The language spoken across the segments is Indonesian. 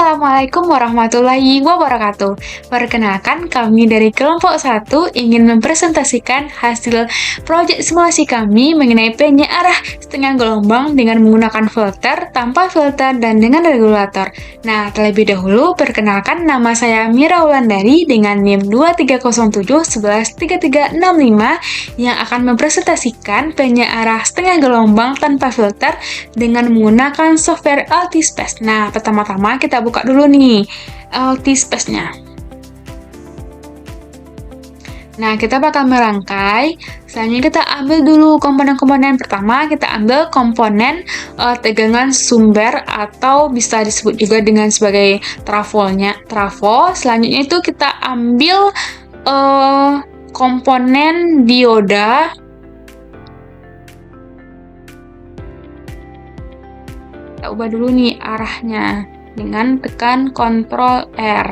Assalamualaikum warahmatullahi wabarakatuh. Perkenalkan, kami dari kelompok 1 ingin mempresentasikan hasil proyek simulasi kami mengenai penyiarah setengah gelombang dengan menggunakan filter, tanpa filter, dan dengan regulator. Nah, terlebih dahulu, perkenalkan nama saya Mira Wulandari dengan NIM 2307113365 yang akan mempresentasikan penyiarah setengah gelombang tanpa filter dengan menggunakan software Altispace. Nah, pertama-tama kita buka dulu nih Altispace-nya. Nah, kita bakal merangkai. Selanjutnya kita ambil dulu komponen-komponen. Pertama, kita ambil komponen tegangan sumber atau bisa disebut juga dengan sebagai trafo. Selanjutnya itu kita ambil komponen dioda. Kita ubah dulu nih arahnya dengan tekan Ctrl R.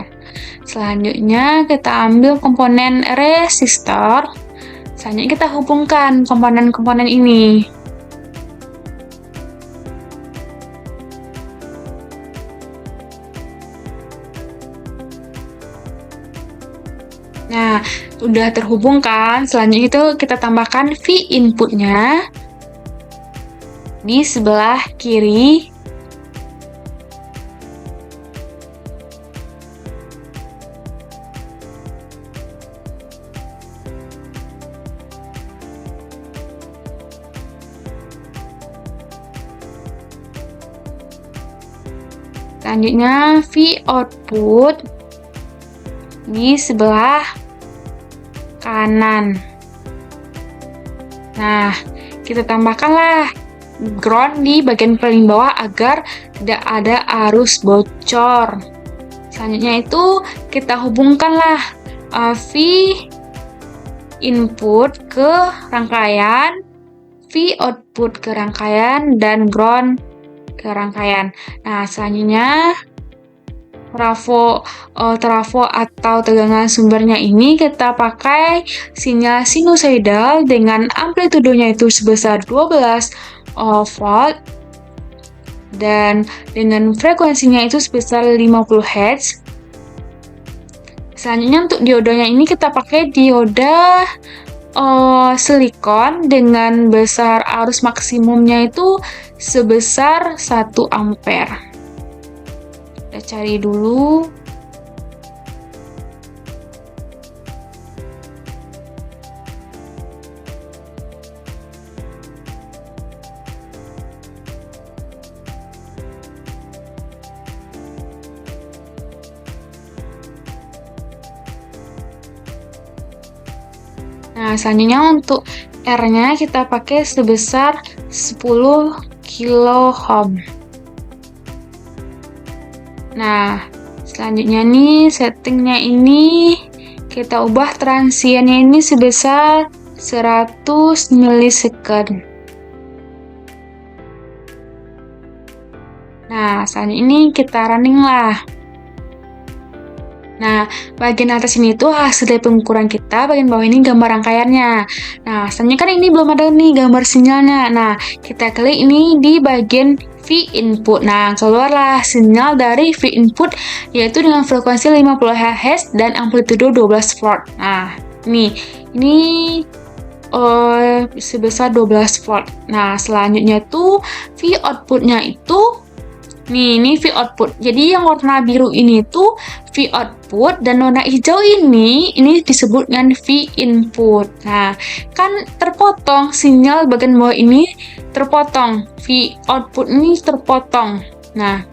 Selanjutnya kita ambil komponen resistor. Selanjutnya kita hubungkan komponen-komponen ini. Nah, udah terhubungkan. Selanjutnya itu kita tambahkan V inputnya di sebelah kiri. Selanjutnya V output di sebelah kanan. Nah, kita tambahkanlah ground di bagian paling bawah agar tidak ada arus bocor. Selanjutnya itu kita hubungkanlah V input ke rangkaian, V output ke rangkaian, dan ground ke rangkaian. Nah, selanjutnya trafo atau tegangan sumbernya ini kita pakai sinyal sinusoidal dengan amplitudenya itu sebesar 12 volt dan dengan frekuensinya itu sebesar 50 Hz. Selanjutnya untuk diodanya ini kita pakai dioda silikon dengan besar arus maksimumnya itu sebesar 1 ampere. Kita cari dulu. Nah, selanjutnya untuk R-nya kita pakai sebesar 10 kilo-ohm. Nah, selanjutnya nih settingnya ini kita ubah transiennya ini sebesar 100 milisecond. Nah, selanjutnya ini kita running lah. Nah, bagian atas ini tuh hasil dari pengukuran kita, bagian bawah ini gambar rangkaiannya. Nah, selanjutnya kan ini belum ada nih gambar sinyalnya. Nah, kita klik ini di bagian V input. Nah, keluarlah sinyal dari V input yaitu dengan frekuensi 50 Hz dan amplitudo 12 volt. Nah, ini sebesar 12 volt. Nah, selanjutnya tuh V outputnya itu ini V output. Jadi yang warna biru ini tuh V output dan warna hijau ini disebut dengan V input. Nah, kan terpotong sinyal bagian bawah ini terpotong. V output ini terpotong. Nah,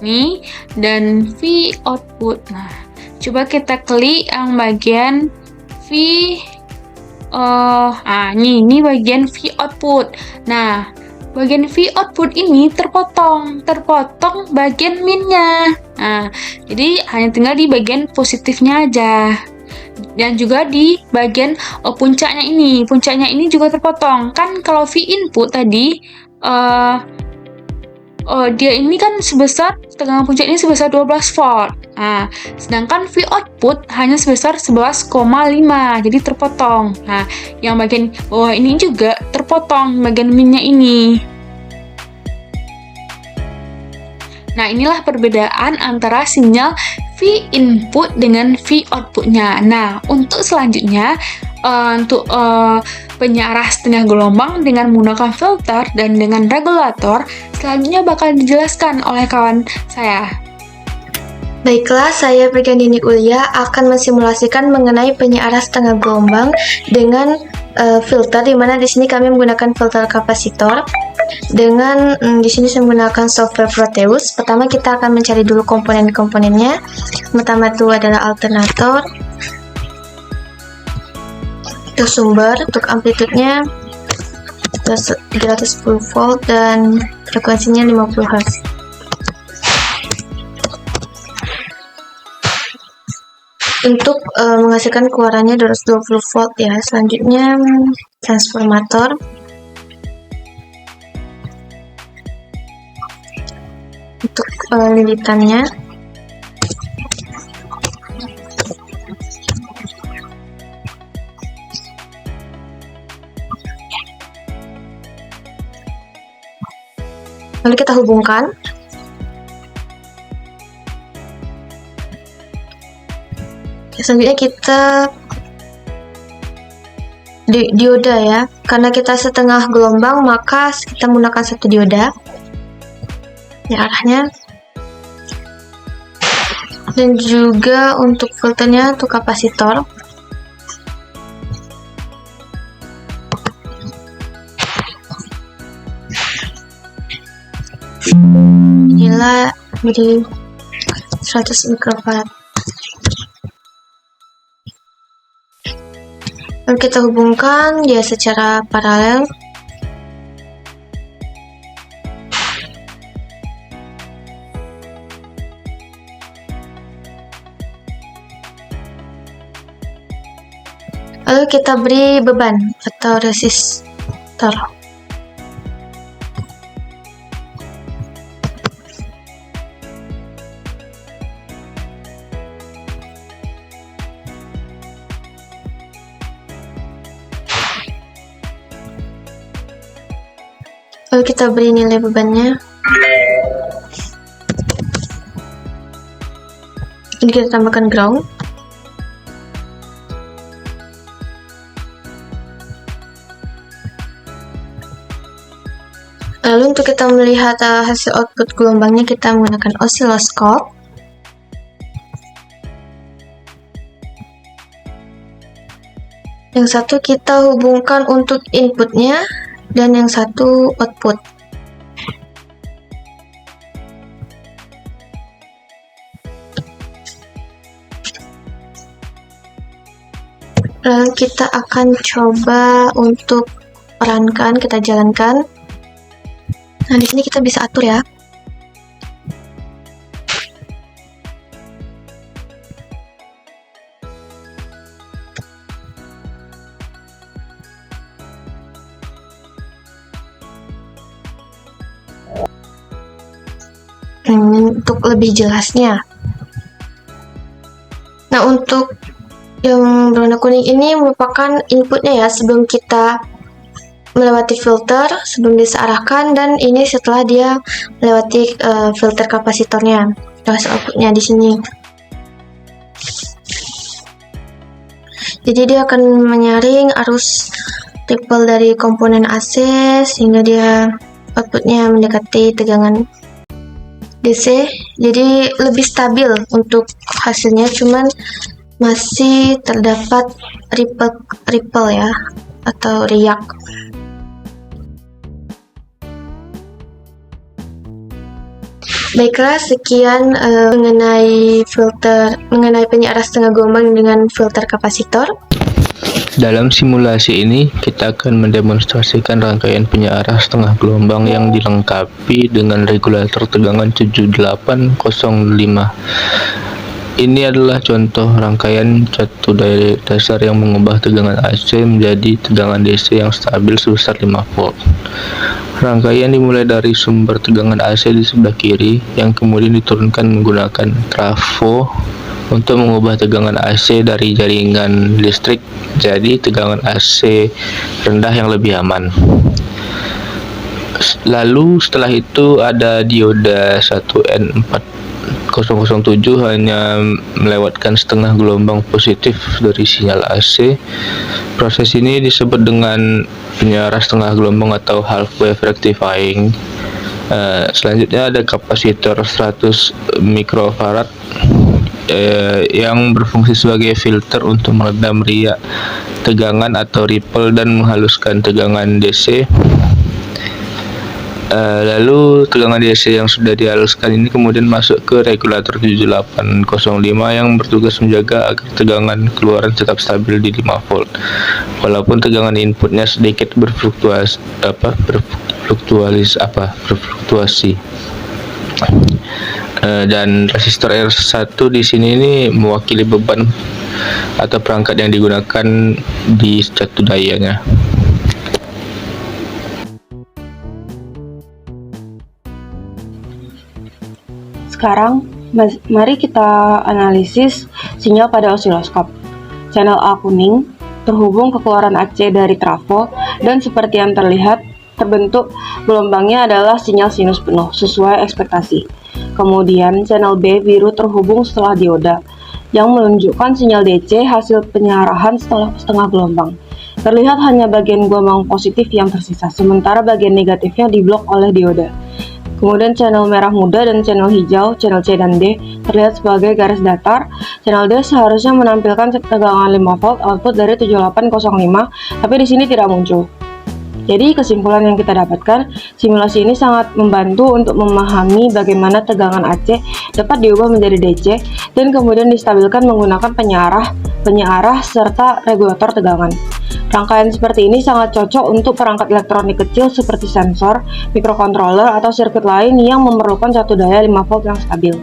ini dan V output. Nah, coba kita klik yang bagian V ini bagian V output. Nah, bagian V output ini terpotong bagian minnya. Nah, jadi hanya tinggal di bagian positifnya aja. Dan juga di bagian puncaknya ini juga terpotong. Kan kalau V input tadi dia ini kan sebesar tegangan puncak ini sebesar 12 volt. Nah, sedangkan V output hanya sebesar 11,5, jadi terpotong. Nah, yang bagian bawah ini juga terpotong, bagian minnya ini. Nah, inilah perbedaan antara sinyal V input dengan V outputnya. Nah, untuk selanjutnya, untuk penyiaran setengah gelombang dengan menggunakan filter dan dengan regulator, selanjutnya bakal dijelaskan oleh kawan saya. Baiklah, saya Brigandini Ulia akan mensimulasikan mengenai penyiaran setengah gelombang dengan filter, di mana di sini kami menggunakan filter kapasitor. Dengan di sini saya menggunakan software Proteus. Pertama kita akan mencari dulu komponen-komponennya. Pertama itu adalah alternator, itu sumber, untuk amplitudenya 310 volt dan frekuensinya 50 Hz. Untuk menghasilkan keluarannya 220 volt ya. Selanjutnya transformator, untuk lilitannya. Lalu kita hubungkan. Selanjutnya kita dioda ya. Karena kita setengah gelombang, maka kita menggunakan satu dioda. Ini arahnya. Dan juga untuk filternya untuk kapasitor. Inilah jadi 100 mikrofarad. Lalu kita hubungkan dia secara paralel. Lalu kita beri beban atau resistor. Lalu kita beri nilai bebannya. Ini kita tambahkan ground. Lalu untuk kita melihat hasil output gelombangnya, kita menggunakan osiloskop. Yang satu kita hubungkan untuk inputnya, dan yang satu output. Lalu kita akan coba untuk perankan, kita jalankan. Nah, di sini kita bisa atur ya. Untuk lebih jelasnya. Nah, untuk yang berwarna kuning ini merupakan inputnya ya, sebelum kita melewati filter, sebelum disearahkan, dan ini setelah dia melewati filter kapasitornya. Terus outputnya di sini. Jadi dia akan menyaring arus ripple dari komponen AC sehingga dia outputnya mendekati tegangan DC, jadi lebih stabil untuk hasilnya, cuman masih terdapat ripple ya, atau riak. Baiklah, sekian mengenai penyiaran setengah gelombang dengan filter kapasitor. Dalam simulasi ini, kita akan mendemonstrasikan rangkaian penyiaran setengah gelombang yang dilengkapi dengan regulator tegangan 7805. Ini adalah contoh rangkaian satu dasar yang mengubah tegangan AC menjadi tegangan DC yang stabil sebesar 5 volt. Rangkaian dimulai dari sumber tegangan AC di sebelah kiri, yang kemudian diturunkan menggunakan trafo untuk mengubah tegangan AC dari jaringan listrik jadi tegangan AC rendah yang lebih aman. Lalu setelah itu ada dioda 1N4007 hanya melewatkan setengah gelombang positif dari sinyal AC. Proses ini disebut dengan penyiaran setengah gelombang atau half wave rectifying. Selanjutnya ada kapasitor 100 mikrofarad yang berfungsi sebagai filter untuk meredam riak tegangan atau ripple dan menghaluskan tegangan DC. Lalu tegangan DC yang sudah dihaluskan ini kemudian masuk ke regulator 7805 yang bertugas menjaga agar tegangan keluaran tetap stabil di 5 volt walaupun tegangan inputnya sedikit berfluktuasi. Dan resistor R1 di sini ini mewakili beban atau perangkat yang digunakan di catu dayanya. Sekarang, mari kita analisis sinyal pada osiloskop. Channel A kuning terhubung ke keluaran AC dari trafo dan seperti yang terlihat, terbentuk gelombangnya adalah sinyal sinus penuh sesuai ekspektasi. Kemudian, channel B biru terhubung setelah dioda yang menunjukkan sinyal DC hasil penyarahan setelah setengah gelombang. Terlihat hanya bagian gelombang positif yang tersisa, sementara bagian negatifnya diblok oleh dioda. Kemudian channel merah muda dan channel hijau, channel C dan D, terlihat sebagai garis datar. Channel D seharusnya menampilkan tegangan 5 volt output dari 7805, tapi di sini tidak muncul. Jadi kesimpulan yang kita dapatkan, simulasi ini sangat membantu untuk memahami bagaimana tegangan AC dapat diubah menjadi DC dan kemudian distabilkan menggunakan penyearah serta regulator tegangan. Rangkaian seperti ini sangat cocok untuk perangkat elektronik kecil seperti sensor, microcontroller, atau sirkuit lain yang memerlukan satu daya 5 volt yang stabil.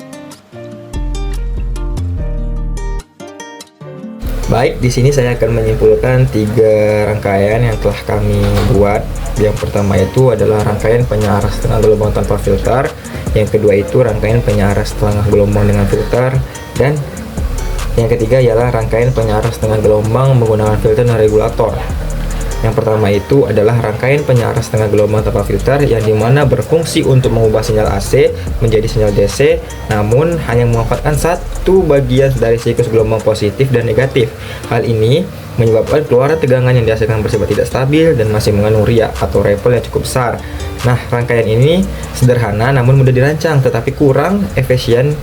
Baik, di sini saya akan menyimpulkan 3 rangkaian yang telah kami buat. Yang pertama itu adalah rangkaian penyearah setengah gelombang tanpa filter. Yang kedua itu rangkaian penyearah setengah gelombang dengan filter. Dan yang ketiga ialah rangkaian penyearah setengah gelombang menggunakan filter dan regulator. Yang pertama itu adalah rangkaian penyearah setengah gelombang tanpa filter yang dimana berfungsi untuk mengubah sinyal AC menjadi sinyal DC, namun hanya memanfaatkan satu bagian dari siklus gelombang positif dan negatif. Hal ini menyebabkan keluaran tegangan yang dihasilkan bersifat tidak stabil dan masih mengandung riak atau ripple yang cukup besar. Nah, rangkaian ini sederhana namun mudah dirancang tetapi kurang efisien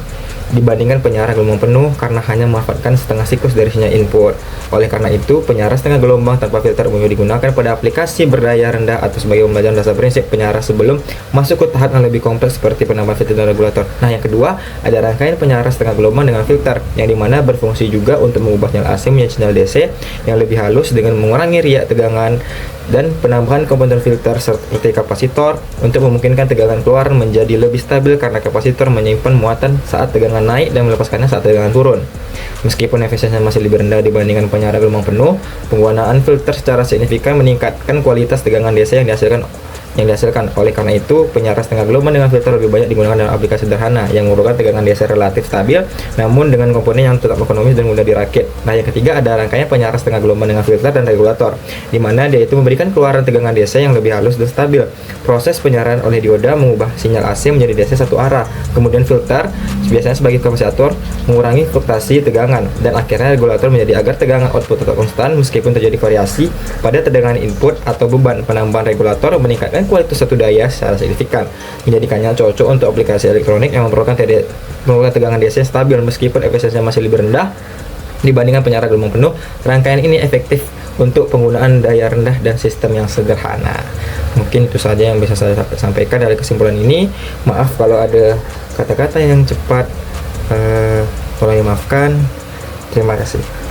dibandingkan penyiaran gelombang penuh karena hanya memanfaatkan setengah siklus dari sinyal input. Oleh karena itu, penyiaran setengah gelombang tanpa filter umumnya digunakan pada aplikasi berdaya rendah atau sebagai pembelajaran dasar prinsip penyiaran sebelum masuk ke tahap yang lebih kompleks seperti penambahan filter dan regulator. Nah, yang kedua, ada rangkaian penyiaran setengah gelombang dengan filter yang dimana berfungsi juga untuk mengubah sinyal AC menjadi sinyal DC yang lebih halus dengan mengurangi riak tegangan dan penambahan komponen filter seperti kapasitor untuk memungkinkan tegangan keluar menjadi lebih stabil karena kapasitor menyimpan muatan saat tegangan naik dan melepaskannya saat tegangan turun. Meskipun efisiensinya masih lebih rendah dibandingkan penyiaran gelombang penuh, penggunaan filter secara signifikan meningkatkan kualitas tegangan DC yang dihasilkan. Oleh karena itu, penyiaran setengah gelombang dengan filter lebih banyak digunakan dalam aplikasi sederhana yang memerlukan tegangan DC relatif stabil, namun dengan komponen yang tetap ekonomis dan mudah dirakit. Nah, yang ketiga ada rangkaian penyiaran setengah gelombang dengan filter dan regulator, di mana dia itu memberikan keluaran tegangan DC yang lebih halus dan stabil. Proses penyiaran oleh dioda mengubah sinyal AC menjadi DC satu arah, kemudian filter biasanya sebagai kapasitor mengurangi fluktuasi tegangan, dan akhirnya regulator menjadi agar tegangan output tetap konstan meskipun terjadi variasi pada tegangan input atau beban. Penambahan regulator meningkatkan kualitas satu daya secara signifikan, menjadikannya cocok untuk aplikasi elektronik yang memerlukan tegangan DC yang stabil meskipun efisiensinya masih lebih rendah dibandingkan penyiaran gelombang penuh. Rangkaian ini efektif untuk penggunaan daya rendah dan sistem yang sederhana. Mungkin itu saja yang bisa saya sampaikan dari kesimpulan ini. Maaf kalau ada kata-kata yang cepat, tolong dimaafkan. Terima kasih.